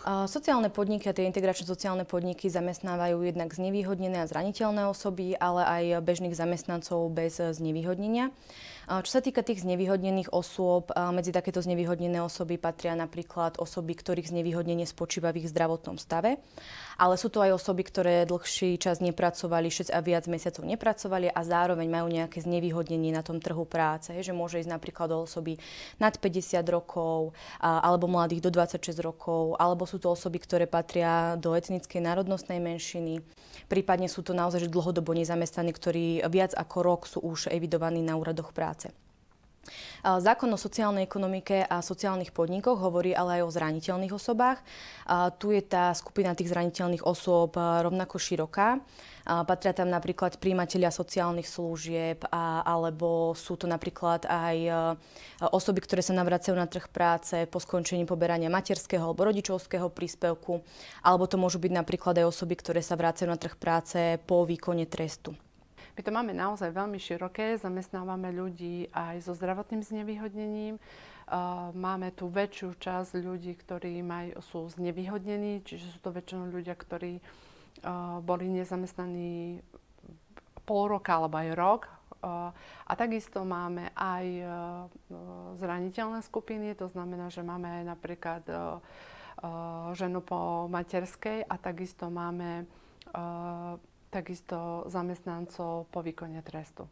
Sociálne podniky a tie integračné sociálne podniky zamestnávajú jednak znevýhodnené a zraniteľné osoby, ale aj bežných zamestnancov bez znevýhodnenia. Čo sa týka tých znevýhodnených osôb, medzi takéto znevýhodnené osoby patria napríklad osoby, ktorých znevýhodnenie spočíva v ich zdravotnom stave, ale sú to aj osoby, ktoré dlhší čas nepracovali, 6 a viac mesiacov nepracovali a zároveň majú nejaké znevýhodnenie na tom trhu práce, že môže ísť napríklad o osoby nad 50 rokov alebo mladých do 26 rokov, alebo sú to osoby, ktoré patria do etnickej národnostnej menšiny. Prípadne sú to naozaj dlhodobo nezamestnaní, ktorí viac ako rok sú už evidovaní na úradoch práce. Zákon o sociálnej ekonomike a sociálnych podnikoch hovorí ale aj o zraniteľných osobách. Tu je tá skupina tých zraniteľných osôb rovnako široká. Patria tam napríklad prijímatelia sociálnych služieb, alebo sú to napríklad aj osoby, ktoré sa navracajú na trh práce po skončení poberania materského alebo rodičovského príspevku, alebo to môžu byť napríklad aj osoby, ktoré sa vracajú na trh práce po výkone trestu. My to máme naozaj veľmi široké, zamestnávame ľudí aj so zdravotným znevýhodnením. Máme tu väčšiu časť ľudí, ktorí sú znevýhodnení, čiže sú to väčšinou ľudia, ktorí boli nezamestnaní pol roka alebo aj rok. A takisto máme aj zraniteľné skupiny, to znamená, že máme aj napríklad ženu po materskej a takisto máme takisto zamestnancov po výkone trestu.